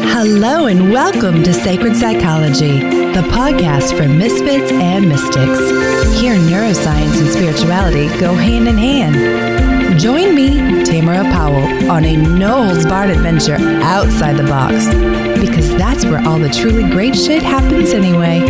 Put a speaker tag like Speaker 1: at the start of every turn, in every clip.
Speaker 1: Hello and welcome to Sacred Psychology, the podcast for misfits and mystics. Here, neuroscience and spirituality go hand in hand. Join me, Tamara Powell, on a no-holds-barred adventure outside the box, because that's where all the truly great shit happens anyway.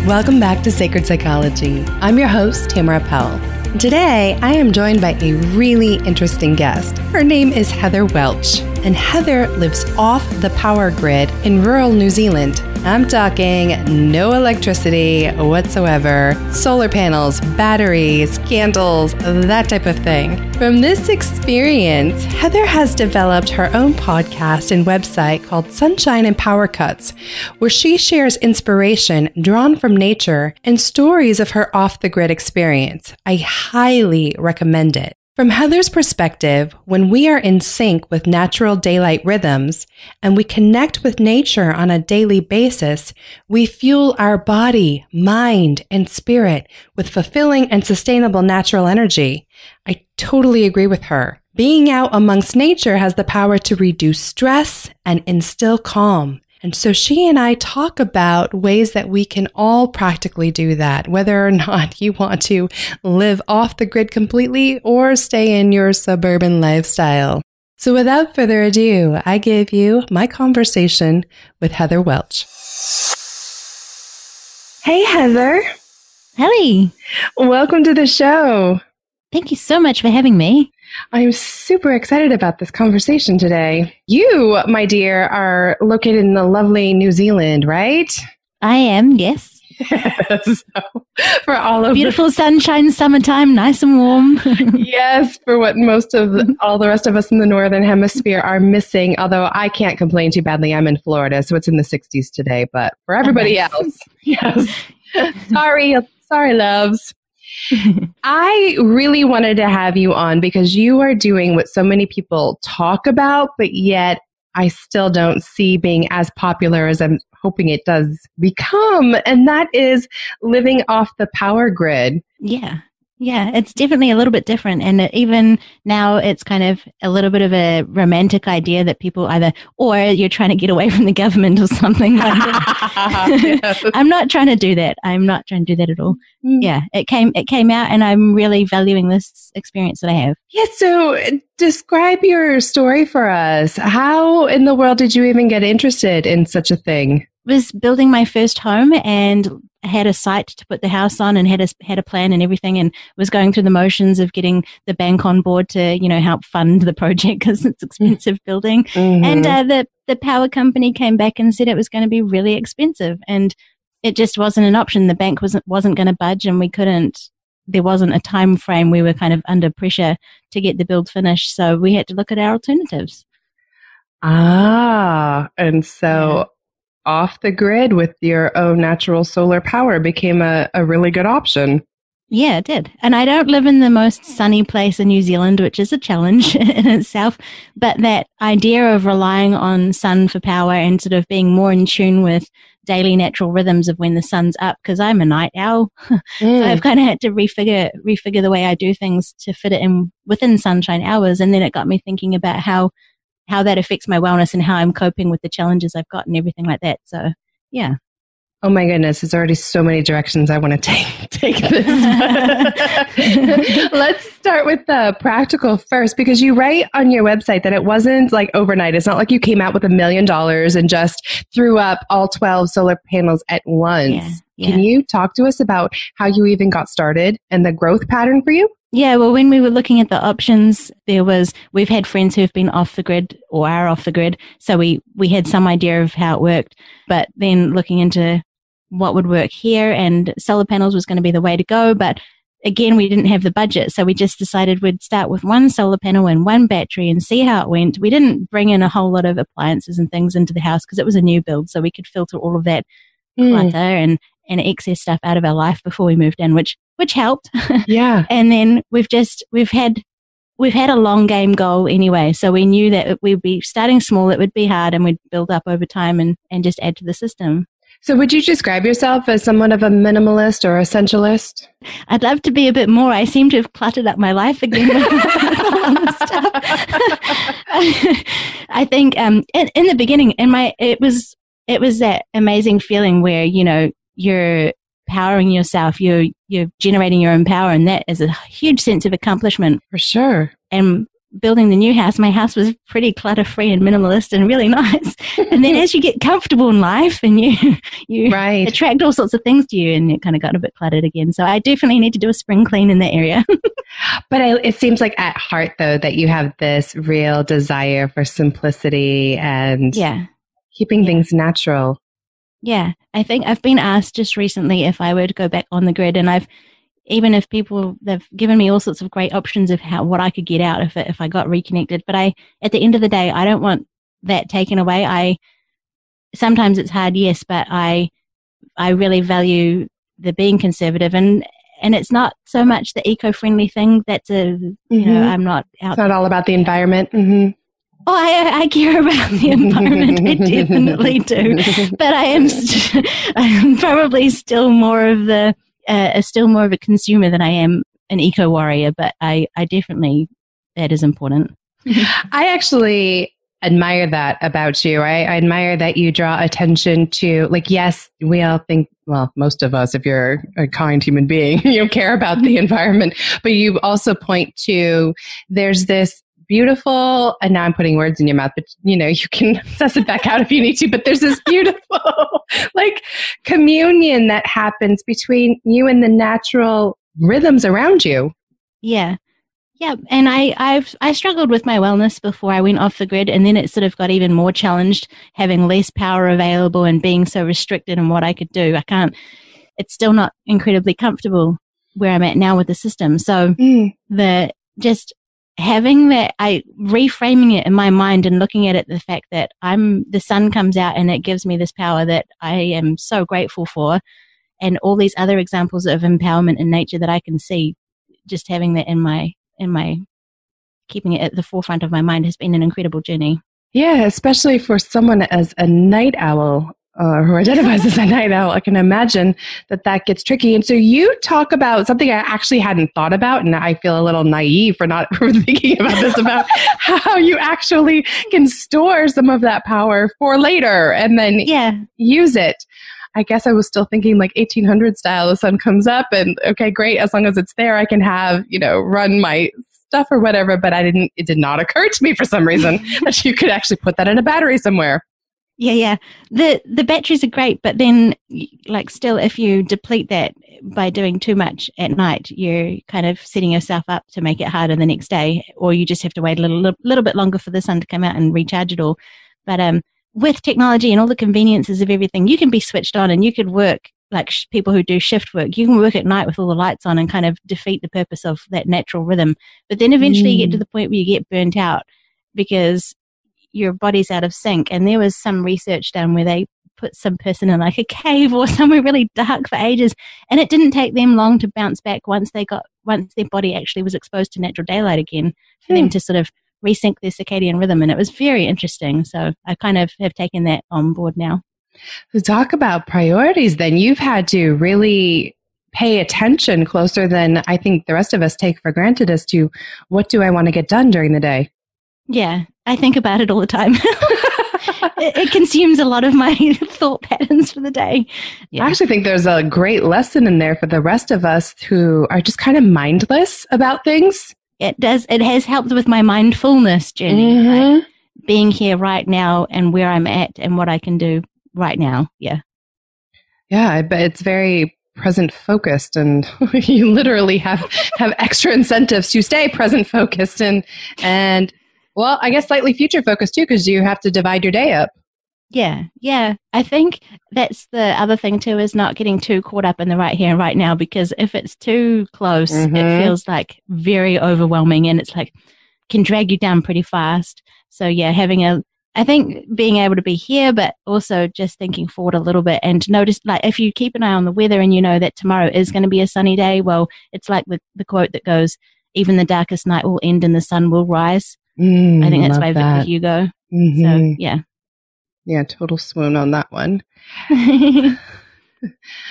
Speaker 1: Welcome back to Sacred Psychology. I'm your host, Tamara Powell. Today, I am joined by a really interesting guest. Her name is Heather Welch, and Heather lives off the power grid in rural New Zealand. I'm talking no electricity whatsoever, solar panels, batteries, candles, that type of thing. From this experience, Heather has developed her own podcast and website called Sunshine and PowerCuts, where she shares inspiration drawn from nature and stories of her off-the-grid experience. I highly recommend it. From Heather's perspective, when we are in sync with natural daylight rhythms and we connect with nature on a daily basis, we fuel our body, mind, and spirit with fulfilling and sustainable natural energy. I totally agree with her. Being out amongst nature has the power to reduce stress and instill calm. And so she and I talk about ways that we can all practically do that, whether or not you want to live off the grid completely or stay in your suburban lifestyle. So without further ado, I give you my conversation with Heather Welch. Hey, Heather.
Speaker 2: Hey.
Speaker 1: Welcome to the show.
Speaker 2: Thank you so much for having me.
Speaker 1: I'm super excited about this conversation today. You, my dear, are located in the lovely New Zealand, right?
Speaker 2: I am, yes.
Speaker 1: So, for all of
Speaker 2: beautiful sunshine, summertime, nice and warm.
Speaker 1: Yes, for what most of all the rest of us in the Northern Hemisphere are missing, although I can't complain too badly. I'm in Florida, so it's in the 60s today, but for everybody else, yes. Sorry, loves. I really wanted to have you on because you are doing what so many people talk about, but yet I still don't see being as popular as I'm hoping it does become, and that is living off the power grid.
Speaker 2: Yeah, it's definitely a little bit different. And even now it's kind of a little bit of a romantic idea that people or you're trying to get away from the government or something like that. Yes. I'm not trying to do that. I'm not trying to do that at all. Yeah, it came out and I'm really valuing this experience that I have.
Speaker 1: Yeah, so describe your story for us. How in the world did you even get interested in such a thing?
Speaker 2: Was building my first home and had a site to put the house on and had a plan and everything, and was going through the motions of getting the bank on board to help fund the project because it's expensive building. Mm-hmm. And the power company came back and said it was going to be really expensive, and it just wasn't an option. The bank wasn't going to budge, and we couldn't. There wasn't a time frame. We were kind of under pressure to get the build finished, so we had to look at our alternatives.
Speaker 1: And so. Yeah. Off the grid with your own natural solar power became a really good option.
Speaker 2: Yeah, it did. And I don't live in the most sunny place in New Zealand, which is a challenge in itself. But that idea of relying on sun for power and sort of being more in tune with daily natural rhythms of when the sun's up, because I'm a night owl. So I've kind of had to refigure the way I do things to fit it in within sunshine hours. And then it got me thinking about how that affects my wellness and how I'm coping with the challenges I've got and everything like that. So, yeah.
Speaker 1: Oh my goodness, there's already so many directions I want to take this. Let's start with the practical first, because you write on your website that it wasn't like overnight. It's not like you came out with $1 million and just threw up all 12 solar panels at once. Yeah. Can you talk to us about how you even got started and the growth pattern for you?
Speaker 2: Yeah, well, when we were looking at the options, we've had friends who've been off the grid or are off the grid, so we had some idea of how it worked. But then looking into what would work here, and solar panels was going to be the way to go. But again, we didn't have the budget, so we just decided we'd start with one solar panel and one battery and see how it went. We didn't bring in a whole lot of appliances and things into the house because it was a new build, so we could filter all of that clutter and excess stuff out of our life before we moved in, which helped.
Speaker 1: Yeah.
Speaker 2: And then we've had a long game goal anyway. So we knew that we'd be starting small, it would be hard, and we'd build up over time and just add to the system.
Speaker 1: So would you describe yourself as somewhat of a minimalist or essentialist?
Speaker 2: I'd love to be a bit more. I seem to have cluttered up my life again with all this stuff. I think in the beginning, it was that amazing feeling where, you know, you're powering yourself, you're generating your own power, and that is a huge sense of accomplishment.
Speaker 1: For sure.
Speaker 2: And building the new house, my house was pretty clutter-free and minimalist and really nice. And then as you get comfortable in life and you
Speaker 1: right.
Speaker 2: attract all sorts of things to you, and it kind of got a bit cluttered again. So I definitely need to do a spring clean in that area.
Speaker 1: But it seems like at heart, though, that you have this real desire for simplicity and keeping things natural.
Speaker 2: Yeah, I think I've been asked just recently if I were to go back on the grid, and even if they've given me all sorts of great options of what I could get out of it if I got reconnected. But at the end of the day, I don't want that taken away. Sometimes it's hard, yes, but I really value the being conservative, and it's not so much the eco-friendly thing. That's you know, I'm not out.
Speaker 1: It's not all about the environment. Mm-hmm.
Speaker 2: Oh, I care about the environment. I definitely do. But I am probably still more of a consumer than I am an eco warrior. But I definitely, that is important.
Speaker 1: I actually admire that about you. I admire that you draw attention to, like, yes, we all think, well, most of us, if you're a kind human being, you care about the environment, but you also point to, there's this beautiful, and now I'm putting words in your mouth, but you know, you can suss it back out if you need to, but there's this beautiful like communion that happens between you and the natural rhythms around you.
Speaker 2: Yeah. Yeah. And I struggled with my wellness before I went off the grid, and then it sort of got even more challenged, having less power available and being so restricted in what I could do. It's still not incredibly comfortable where I'm at now with the system. So having that, reframing it in my mind and looking at it, the fact that the sun comes out and it gives me this power that I am so grateful for, and all these other examples of empowerment in nature that I can see, just having that in my keeping it at the forefront of my mind has been an incredible journey.
Speaker 1: Yeah, especially for someone as a night owl, who identifies as a night owl. I can imagine that gets tricky. And so you talk about something I actually hadn't thought about, and I feel a little naive for not thinking about this, about how you actually can store some of that power for later and then use it. I guess I was still thinking like 1800 style, the sun comes up and okay, great. As long as it's there, I can have, run my stuff or whatever. But it did not occur to me for some reason that you could actually put that in a battery somewhere.
Speaker 2: Yeah. The batteries are great, but then still, if you deplete that by doing too much at night, you're kind of setting yourself up to make it harder the next day, or you just have to wait a little bit longer for the sun to come out and recharge it all. But with technology and all the conveniences of everything, you can be switched on and you could work like people who do shift work. You can work at night with all the lights on and kind of defeat the purpose of that natural rhythm. But then eventually you get to the point where you get burnt out because your body's out of sync. And there was some research done where they put some person in like a cave or somewhere really dark for ages, and it didn't take them long to bounce back once their body actually was exposed to natural daylight again, for them to sort of resync their circadian rhythm. And it was very interesting. So I kind of have taken that on board now.
Speaker 1: So talk about priorities then. You've had to really pay attention closer than I think the rest of us take for granted as to what do I want to get done during the day.
Speaker 2: Yeah, I think about it all the time. It consumes a lot of my thought patterns for the day. Yeah.
Speaker 1: I actually think there's a great lesson in there for the rest of us who are just kind of mindless about things.
Speaker 2: It does. It has helped with my mindfulness journey, like being here right now and where I'm at and what I can do right now. Yeah. Yeah,
Speaker 1: I bet it's very present focused, and you literally have extra incentives to stay present focused and well, I guess slightly future focused too, because you have to divide your day up.
Speaker 2: Yeah. I think that's the other thing too, is not getting too caught up in the right here and right now, because if it's too close, it feels like very overwhelming and it's like can drag you down pretty fast. So yeah, I think being able to be here, but also just thinking forward a little bit and notice, like if you keep an eye on the weather and you know that tomorrow is going to be a sunny day, well, it's like the quote that goes, even the darkest night will end and the sun will rise. I think that's by Victor Hugo. So, yeah.
Speaker 1: Yeah, total swoon on that one.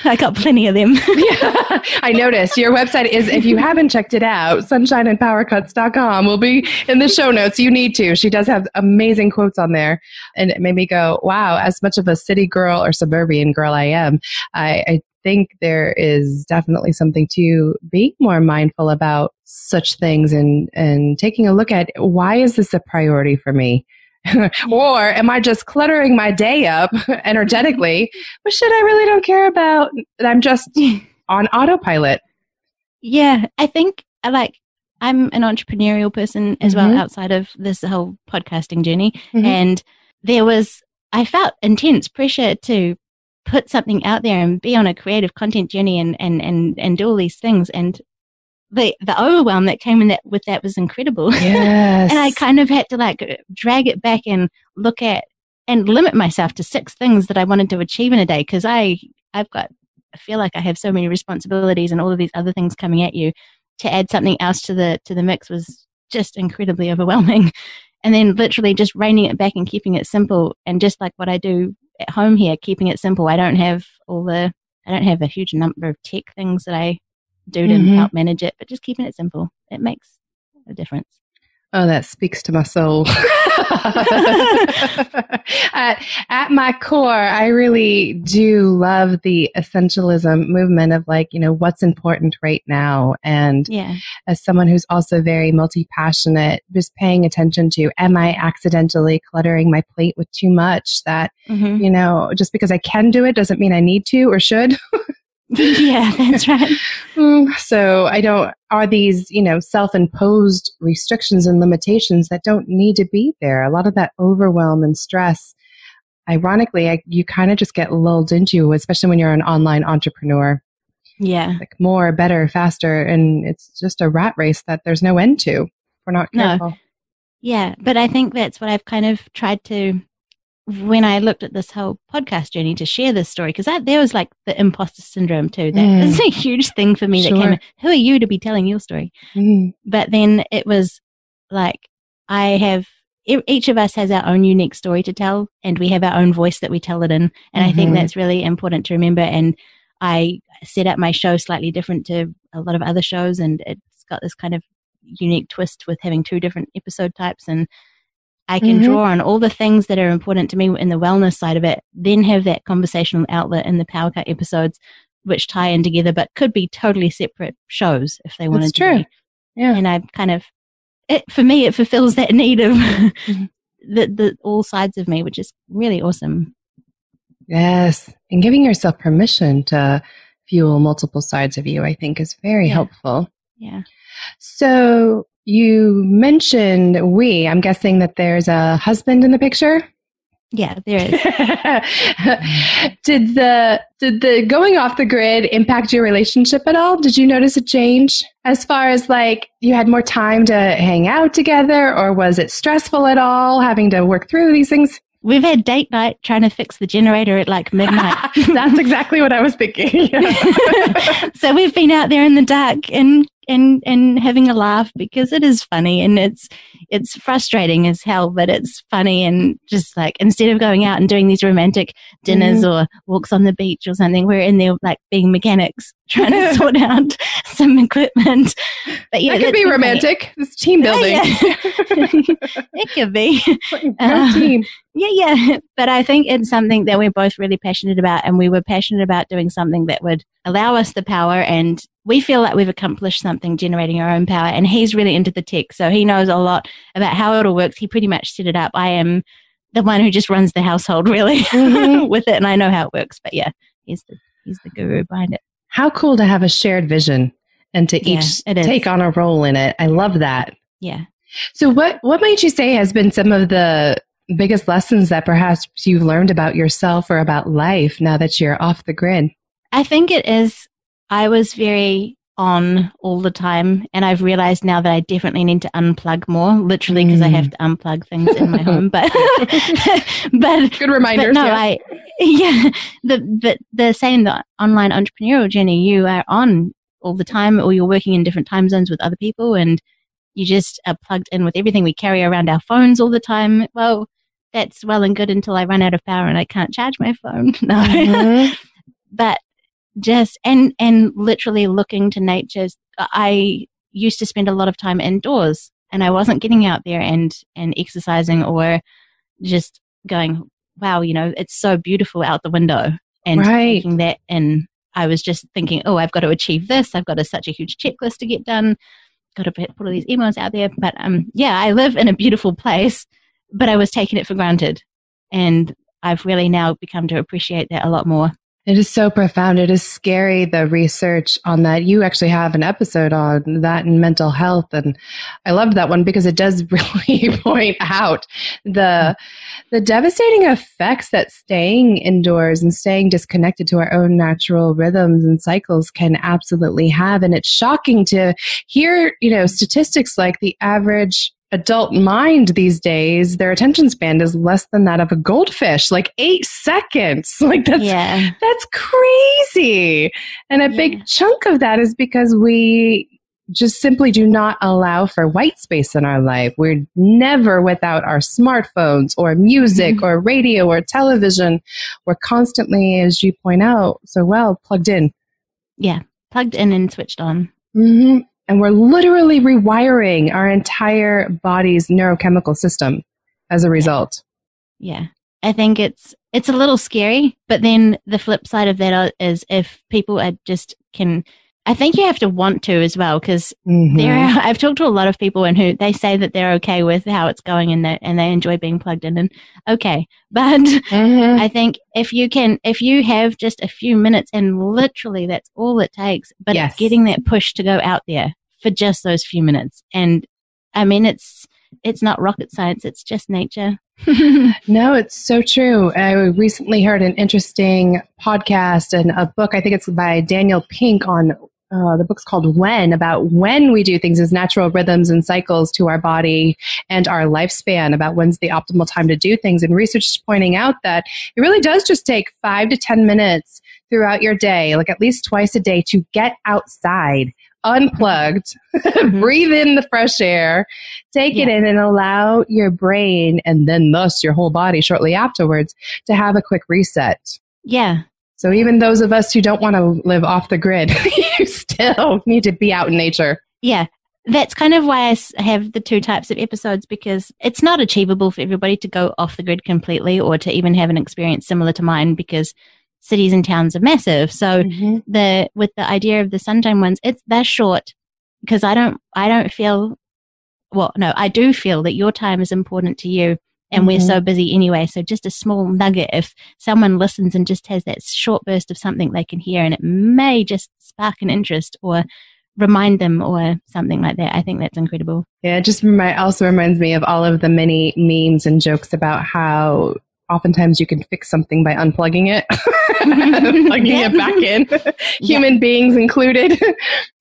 Speaker 2: I got plenty of them.
Speaker 1: Yeah, I noticed your website is, if you haven't checked it out, sunshineandpowercuts.com will be in the show notes. You need to. She does have amazing quotes on there. And it made me go, wow, as much of a city girl or suburban girl I am, I think there is definitely something to being more mindful about such things and taking a look at, why is this a priority for me? Or am I just cluttering my day up energetically with shit I really don't care about? I'm just on autopilot.
Speaker 2: Yeah, I think I'm an entrepreneurial person as well outside of this whole podcasting journey. And I felt intense pressure to put something out there and be on a creative content journey and do all these things. And the overwhelm that came with that was incredible.
Speaker 1: Yes.
Speaker 2: And I kind of had to drag it back and look at and limit myself to 6 things that I wanted to achieve in a day, because I feel like I have so many responsibilities and all of these other things coming at you. To add something else to the mix was just incredibly overwhelming. And then literally just reining it back and keeping it simple, and just like what I do at home here, keeping it simple. I don't have a huge number of tech things that I do to help manage it, but just keeping it simple, it makes a difference.
Speaker 1: Oh, that speaks to my soul. At my core, I really do love the essentialism movement of what's important right now. And as someone who's also very multi-passionate, just paying attention to, am I accidentally cluttering my plate with too much that, just because I can do it doesn't mean I need to or should.
Speaker 2: Yeah, that's right.
Speaker 1: So are these, self-imposed restrictions and limitations that don't need to be there. A lot of that overwhelm and stress, ironically, you kind of just get lulled into, especially when you're an online entrepreneur.
Speaker 2: Yeah.
Speaker 1: Like more, better, faster. And it's just a rat race that there's no end to if we're not careful.
Speaker 2: No. Yeah. But I think that's what I've kind of tried to, when I looked at this whole podcast journey, to share this story, because there was the imposter syndrome too. That was a huge thing for me. That came in. Who are you to be telling your story? But then it was each of us has our own unique story to tell, and we have our own voice that we tell it in. And I think that's really important to remember. And I set up my show slightly different to a lot of other shows, and it's got this kind of unique twist with having 2 different episode types, and I can draw on all the things that are important to me in the wellness side of it, then have that conversational outlet in the PowerCut episodes, which tie in together, but could be totally separate shows if they wanted to be. Yeah. And I kind of, for me, it fulfills that need of the all sides of me, which is really awesome.
Speaker 1: Yes. And giving yourself permission to fuel multiple sides of you, I think, is very helpful. Yeah. So you mentioned I'm guessing that there's a husband in the picture?
Speaker 2: Yeah, there is.
Speaker 1: Did the going off the grid impact your relationship at all? Did you notice a change as far as you had more time to hang out together, or was it stressful at all having to work through these things?
Speaker 2: We've had date night trying to fix the generator at midnight.
Speaker 1: That's exactly what I was thinking.
Speaker 2: So we've been out there in the dark and having a laugh, because it is funny, and it's frustrating as hell, but it's funny. And just instead of going out and doing these romantic dinners or walks on the beach or something, we're in there being mechanics trying to sort out some equipment. But yeah,
Speaker 1: that could be romantic. Funny. It's team building.
Speaker 2: It could be.
Speaker 1: Team.
Speaker 2: Yeah. But I think it's something that we're both really passionate about, and we were passionate about doing something that would allow us the power, and we feel like we've accomplished something generating our own power. And he's really into the tech, so he knows a lot about how it all works. He pretty much set it up. I am the one who just runs the household really with it, and I know how it works. But yeah, he's the guru behind it.
Speaker 1: How cool to have a shared vision and to each take on a role in it. I love that.
Speaker 2: Yeah.
Speaker 1: So what might you say has been some of the biggest lessons that perhaps you've learned about yourself or about life now that you're off the grid?
Speaker 2: I think it is, I was very on all the time, and I've realized now that I definitely need to unplug more, literally, because I have to unplug things in my home. But
Speaker 1: good reminder.
Speaker 2: No, the same, the online entrepreneurial journey, you are on all the time, or you're working in different time zones with other people, and you just are plugged in with everything. We carry around our phones all the time. Well, that's well and good until I run out of power and I can't charge my phone. No.
Speaker 1: Mm-hmm.
Speaker 2: But just, and literally looking to nature. I used to spend a lot of time indoors and I wasn't getting out there and exercising or just going, wow, it's so beautiful out the window, and taking that in. I was just thinking, oh, I've got to achieve this. I've got such a huge checklist to get done. Got to put all these emails out there. But I live in a beautiful place, but I was taking it for granted. And I've really now become to appreciate that a lot more.
Speaker 1: It is so profound. It is scary, the research on that. You actually have an episode on that in mental health. And I loved that one because it does really point out the devastating effects that staying indoors and staying disconnected to our own natural rhythms and cycles can absolutely have. And it's shocking to hear, statistics like the average adult mind these days, their attention span is less than that of a goldfish, like 8 seconds. Like that's crazy. And a big chunk of that is because we just simply do not allow for white space in our life. We're never without our smartphones or music or radio or television. We're constantly, as you point out so well, plugged in.
Speaker 2: Yeah, plugged in and switched on.
Speaker 1: Mm-hmm. And we're literally rewiring our entire body's neurochemical system as a result.
Speaker 2: Yeah. I think it's a little scary, but then the flip side of that is if people are I think you have to want to as well, because I've talked to a lot of people and who they say that they're okay with how it's going and they enjoy being plugged in, and okay. But I think if you have just a few minutes, and literally that's all it takes, but it's getting that push to go out there for just those few minutes. And I mean, it's not rocket science, it's just nature.
Speaker 1: No, it's so true. I recently heard an interesting podcast and a book, I think it's by Daniel Pink, on the book's called When, about when we do things as natural rhythms and cycles to our body and our lifespan, about when's the optimal time to do things. And research is pointing out that it really does just take 5 to 10 minutes throughout your day, like at least twice a day, to get outside, unplugged, breathe in the fresh air, take it in, and allow your brain, and then thus your whole body shortly afterwards, to have a quick reset.
Speaker 2: Yeah.
Speaker 1: So even those of us who don't want to live off the grid, you still need to be out in nature.
Speaker 2: Yeah. That's kind of why I have the 2 types of episodes, because it's not achievable for everybody to go off the grid completely or to even have an experience similar to mine, because cities and towns are massive. So with the idea of the Suntime ones, they're short, because I do feel that your time is important to you. And we're so busy anyway. So just a small nugget, if someone listens and just has that short burst of something they can hear, and it may just spark an interest or remind them or something like that, I think that's incredible. Yeah, it just
Speaker 1: also reminds me of all of the many memes and jokes about how oftentimes you can fix something by unplugging it, plugging it back in, human beings included.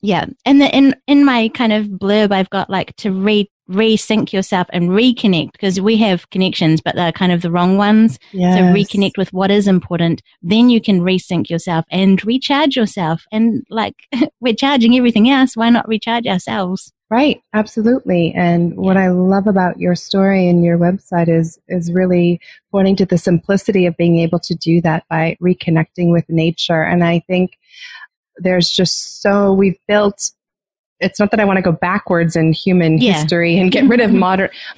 Speaker 2: Yeah. And in my kind of blurb, I've got like to resync yourself and reconnect, because we have connections, but they're kind of the wrong ones. Yes. So reconnect with what is important. Then you can resync yourself and recharge yourself. And like we're charging everything else, why not recharge ourselves?
Speaker 1: Right. Absolutely. And what I love about your story and your website is really pointing to the simplicity of being able to do that by reconnecting with nature. And I think there's just we've built, it's not that I want to go backwards in human history and get rid of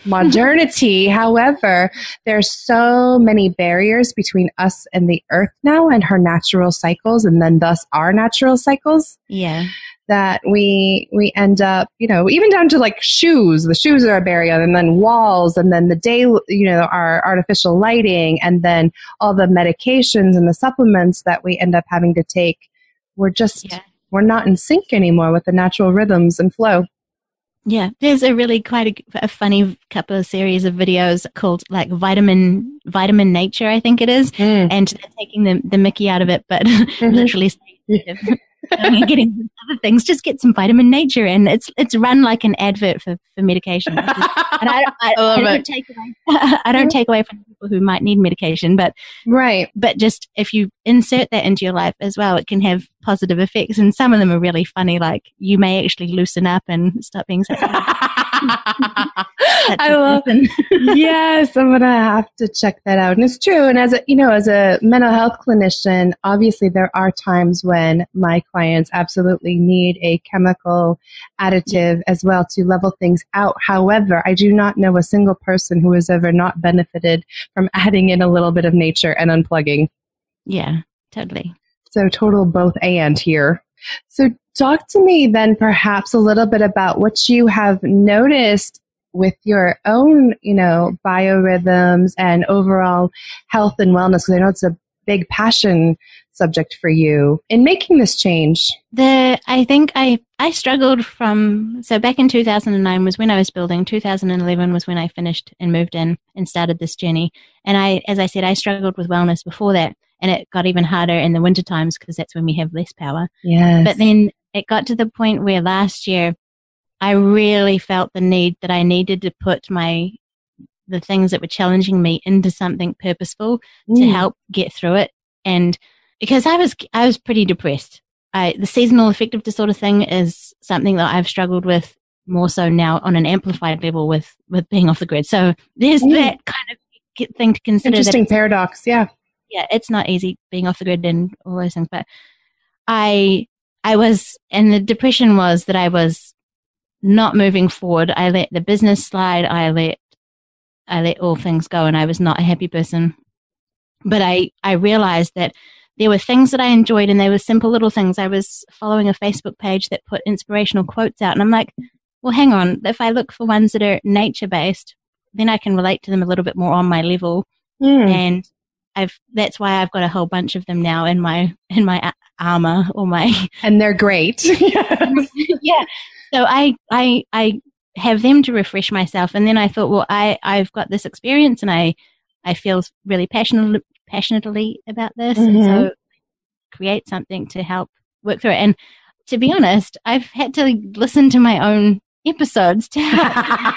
Speaker 1: modernity. However, there's so many barriers between us and the earth now and her natural cycles, and then thus our natural cycles.
Speaker 2: Yeah.
Speaker 1: That we end up, even down to like shoes. The shoes are a barrier, and then walls, and then our artificial lighting, and then all the medications and the supplements that we end up having to take. We're not in sync anymore with the natural rhythms and flow.
Speaker 2: Yeah, there's a really quite a funny couple of series of videos called like Vitamin Nature, I think it is, and they're taking the Mickey out of it, but literally getting other things, just get some Vitamin Nature, and it's run like an advert for medication. And I don't take away from people who might need medication, but just if you insert that into your life as well, it can have positive effects, and some of them are really funny, like you may actually loosen up and stop being so
Speaker 1: I love yes, I'm gonna have to check that out. And it's true. And as a mental health clinician, obviously there are times when my clients absolutely need a chemical additive as well to level things out. However, I do not know a single person who has ever not benefited from adding in a little bit of nature and unplugging.
Speaker 2: Yeah, totally.
Speaker 1: So total both and here. So talk to me then perhaps a little bit about what you have noticed with your own, biorhythms and overall health and wellness, because I know it's a big passion subject for you in making this change.
Speaker 2: I think I struggled so back in 2009 was when I was building, 2011 was when I finished and moved in and started this journey. And as I said, I struggled with wellness before that, and it got even harder in the winter times because that's when we have less power.
Speaker 1: Yes.
Speaker 2: But then it got to the point where last year I really felt the need that I needed to put the things that were challenging me into something purposeful to help get through it. And because I was pretty depressed. The seasonal affective disorder thing is something that I've struggled with more so now on an amplified level with being off the grid. So there's that kind of thing to consider.
Speaker 1: Interesting paradox, yeah.
Speaker 2: Yeah, it's not easy being off the grid and all those things. But I was, and the depression was that I was not moving forward. I let the business slide. I let all things go, and I was not a happy person. But I realized that there were things that I enjoyed, and they were simple little things. I was following a Facebook page that put inspirational quotes out, and I'm like, well, hang on. If I look for ones that are nature-based, then I can relate to them a little bit more on my level. And that's why I've got a whole bunch of them now in my armor or my.
Speaker 1: And they're great. Yes.
Speaker 2: Yeah. So I have them to refresh myself, and then I thought, well, I've got this experience, and I feel really passionately about this, and so create something to help work through it. And to be honest, I've had to listen to my own episodes to help.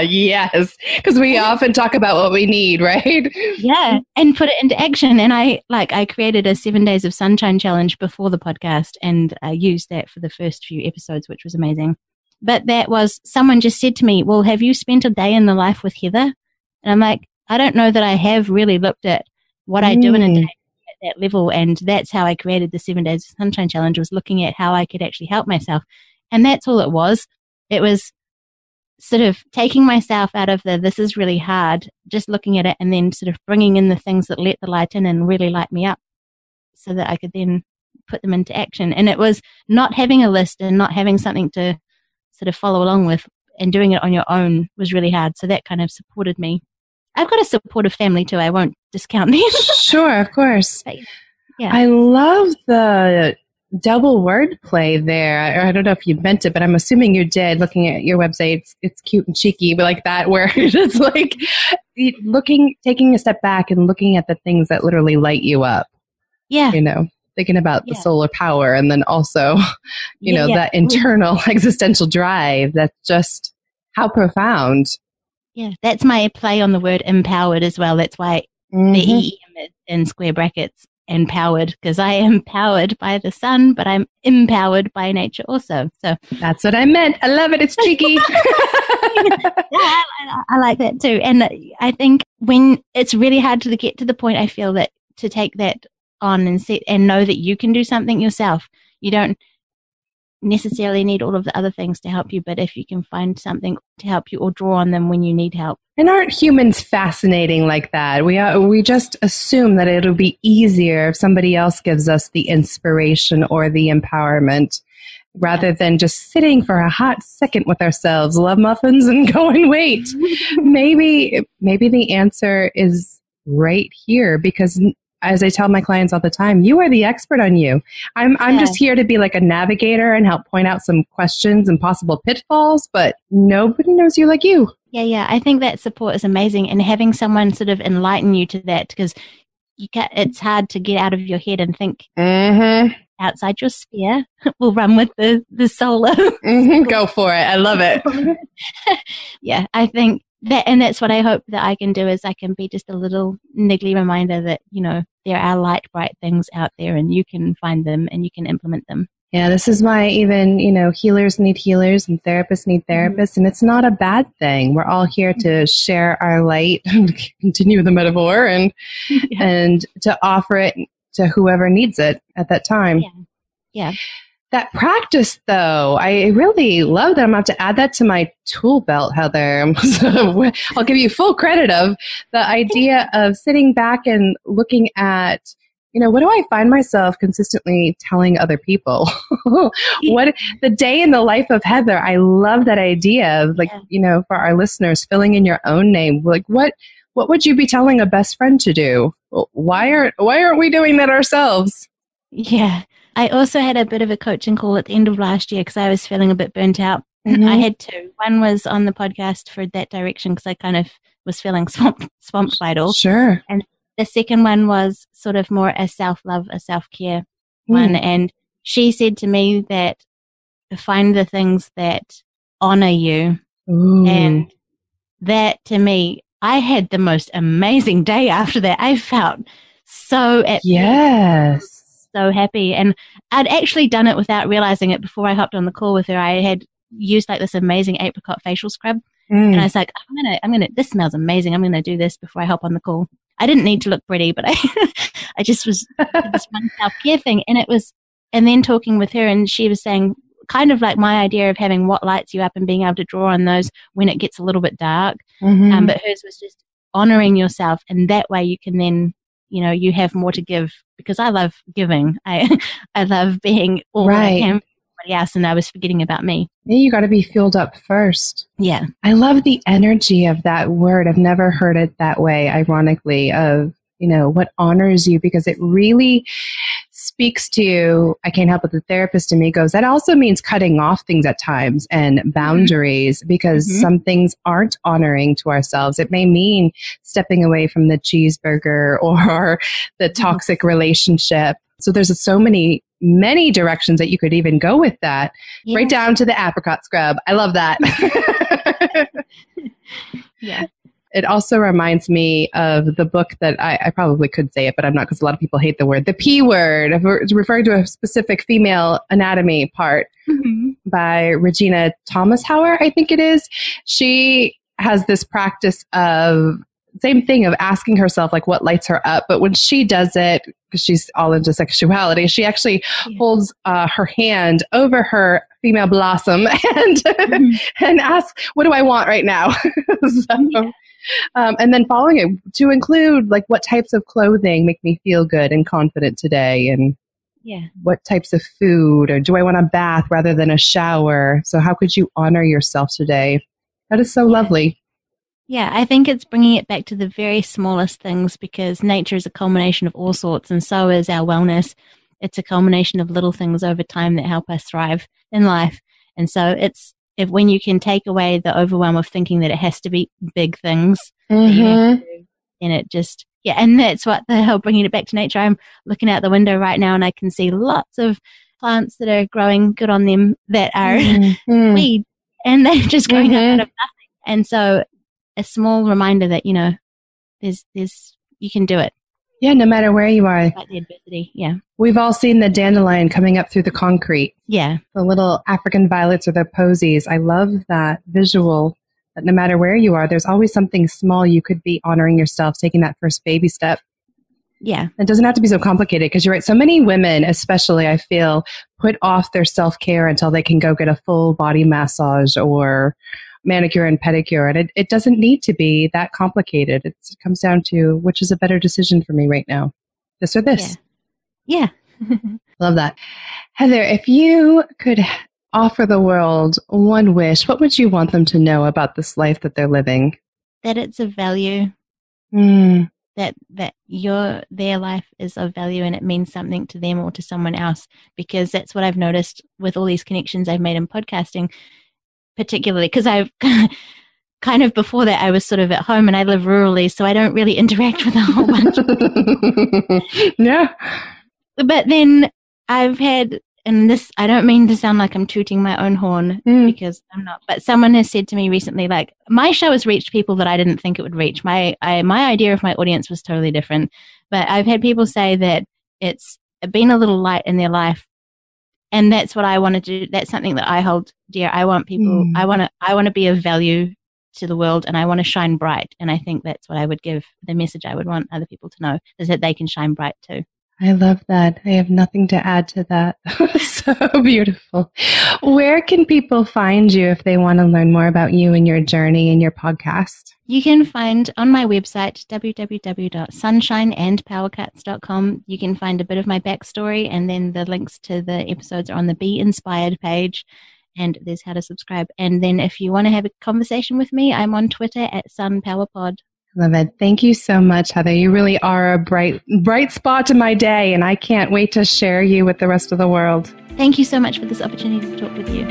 Speaker 1: Yes, because we often talk about what we need, right?
Speaker 2: Yeah, and put it into action. And I created a 7 days of sunshine challenge before the podcast, and I used that for the first few episodes, which was amazing. But that was, someone just said to me, well, have you spent a day in the life with Heather? And I'm like, I don't know that I have really looked at what I do in a day at that level. And that's how I created the 7 days of sunshine challenge, was looking at how I could actually help myself. And that's all it was. It was sort of taking myself out of this is really hard, just looking at it, and then sort of bringing in the things that let the light in and really light me up so that I could then put them into action. And it was not having a list and not having something to sort of follow along with, and doing it on your own was really hard. So that kind of supported me. I've got a supportive family too. I won't discount them.
Speaker 1: Sure, of course.
Speaker 2: But, yeah.
Speaker 1: I love the double wordplay there. I don't know if you meant it, but I'm assuming you did. Looking at your website, it's cute and cheeky, but like that, where it's like taking a step back and looking at the things that literally light you up.
Speaker 2: Yeah.
Speaker 1: Thinking about the solar power, and then also, that internal existential drive. That's just how profound.
Speaker 2: Yeah, that's my play on the word empowered as well. That's why the EM is in square brackets, empowered, because I am powered by the sun, but I'm empowered by nature also. So
Speaker 1: that's what I meant. I love it. It's cheeky.
Speaker 2: Yeah, I like that too. And I think when it's really hard to get to the point, I feel that to take that on and know that you can do something yourself. You don't necessarily need all of the other things to help you, but if you can find something to help you or draw on them when you need help.
Speaker 1: And aren't humans fascinating like that? We just assume that it'll be easier if somebody else gives us the inspiration or the empowerment, rather than just sitting for a hot second with ourselves, love muffins, and going, wait, maybe the answer is right here, because as I tell my clients all the time, you are the expert on you. I'm just here to be like a navigator and help point out some questions and possible pitfalls, but nobody knows you like you.
Speaker 2: Yeah. I think that support is amazing, and having someone sort of enlighten you to that, because it's hard to get out of your head and think outside your sphere. We'll run with the solar.
Speaker 1: Go for it. I love it.
Speaker 2: Yeah, I think that's what I hope that I can do, is I can be just a little niggly reminder that, there are light, bright things out there, and you can find them and you can implement them.
Speaker 1: Yeah, this is why even, healers need healers and therapists need therapists. And it's not a bad thing. We're all here to share our light, continue the metaphor, and to offer it to whoever needs it at that time.
Speaker 2: Yeah.
Speaker 1: That practice, though, I really love that. I'm going to have to add that to my tool belt, Heather. So I'll give you full credit of the idea of sitting back and looking at, what do I find myself consistently telling other people? What the day in the life of Heather? I love that idea of for our listeners, filling in your own name. Like what would you be telling a best friend to do? Why aren't we doing that ourselves?
Speaker 2: Yeah. I also had a bit of a coaching call at the end of last year because I was feeling a bit burnt out. I had two. One was on the podcast for that direction because I kind of was feeling swamped by it all.
Speaker 1: Sure.
Speaker 2: And the second one was sort of more a self-love, a self-care one. And she said to me that find the things that honor you.
Speaker 1: Ooh.
Speaker 2: And that to me, I had the most amazing day after that. I felt so at peace. So happy. And I'd actually done it without realizing it before I hopped on the call with her. I had used like this amazing apricot facial scrub. And I was like, this smells amazing. I'm going to do this before I hop on the call. I didn't need to look pretty, but I just was did this one self-care thing. And then talking with her, and she was saying kind of like my idea of having what lights you up and being able to draw on those when it gets a little bit dark. But hers was just honoring yourself. And that way you can then, you have more to give, because I love giving. I love being all that I can for everybody else, and I was forgetting about me.
Speaker 1: Yeah, you got to be fueled up first.
Speaker 2: Yeah. I
Speaker 1: love the energy of that word. I've never heard it that way, ironically, of, what honors you, because it really speaks to, I can't help but the therapist in me goes, that also means cutting off things at times and boundaries, because some things aren't honoring to ourselves. It may mean stepping away from the cheeseburger or the toxic relationship. So there's so many directions that you could even go with that, right down to the apricot scrub. I love that.
Speaker 2: Yeah.
Speaker 1: It also reminds me of the book that I probably could say it, but I'm not, because a lot of people hate the word. The P Word, referring to a specific female anatomy part by Regina Thomas-Hauer, I think it is. She has this practice of same thing of asking herself like what lights her up. But when she does it, because she's all into sexuality, she actually holds her hand over her female blossom and asks, what do I want right now? And then following it to include like what types of clothing make me feel good and confident today, and what types of food, or do I want a bath rather than a shower? So how could you honor yourself today? That is so lovely.
Speaker 2: Yeah, I think it's bringing it back to the very smallest things, because nature is a culmination of all sorts, and so is our wellness. It's a culmination of little things over time that help us thrive in life. And so when you can take away the overwhelm of thinking that it has to be big things that you have to do, and it just, and that's what the hell bringing it back to nature. I'm looking out the window right now and I can see lots of plants that are growing good on them that are weeds, and they're just growing up out of nothing. And so a small reminder that, there's you can do it.
Speaker 1: Yeah, no matter where you are.
Speaker 2: Despite the adversity,
Speaker 1: We've all seen the dandelion coming up through the concrete.
Speaker 2: Yeah.
Speaker 1: The little African violets or the posies. I love that visual, that no matter where you are, there's always something small you could be honoring yourself, taking that first baby step.
Speaker 2: Yeah.
Speaker 1: It doesn't have to be so complicated, because you're right. So many women, especially, I feel, put off their self-care until they can go get a full body massage or manicure and pedicure. And it doesn't need to be that complicated. It comes down to which is a better decision for me right now, this or this.
Speaker 2: Yeah.
Speaker 1: Love that. Heather, if you could offer the world one wish, what would you want them to know about this life that they're living?
Speaker 2: That it's of value. That their life is of value, and it means something to them or to someone else, because that's what I've noticed with all these connections I've made in podcasting, particularly because I've kind of before that I was sort of at home, and I live rurally, so I don't really interact with a whole bunch of people.
Speaker 1: Yeah.
Speaker 2: But then I've had, and this, I don't mean to sound like I'm tooting my own horn, because I'm not, but someone has said to me recently, like, my show has reached people that I didn't think it would reach. My idea of my audience was totally different. But I've had people say that it's been a little light in their life And that's what I want to do. That's something that I hold dear. I want people, I want to be of value to the world, and I want to shine bright. And I think that's what I would give, the message I would want other people to know, is that they can shine bright too.
Speaker 1: I love that. I have nothing to add to that. So beautiful. Where can people find you if they want to learn more about you and your journey and your podcast?
Speaker 2: You can find on my website, www.sunshineandpowercuts.com. You can find a bit of my backstory, and then the links to the episodes are on the Be Inspired page, and there's how to subscribe. And then if you want to have a conversation with me, I'm on Twitter at SunPowerPod.
Speaker 1: Love it. Thank you so much, Heather. You really are a bright spot in my day, and I can't wait to share you with the rest of the world.
Speaker 2: Thank you so much for this opportunity to talk with you.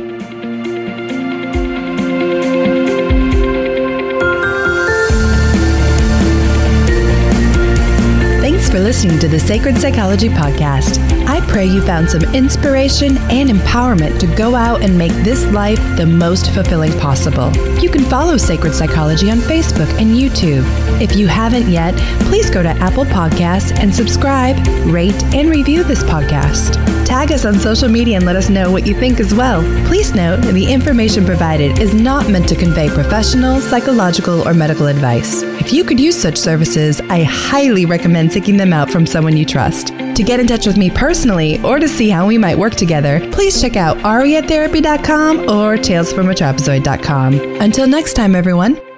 Speaker 1: Thanks for listening to the Sacred Psychology Podcast. I pray you found some inspiration and empowerment to go out and make this life the most fulfilling possible. You can follow Sacred Psychology on Facebook and YouTube. If you haven't yet, please go to Apple Podcasts and subscribe, rate, and review this podcast. Tag us on social media and let us know what you think as well. Please note that the information provided is not meant to convey professional, psychological, or medical advice. If you could use such services, I highly recommend seeking them out from someone you trust. To get in touch with me personally or to see how we might work together, please check out ariatherapy.com or talesfromatrapezoid.com. Until next time, everyone.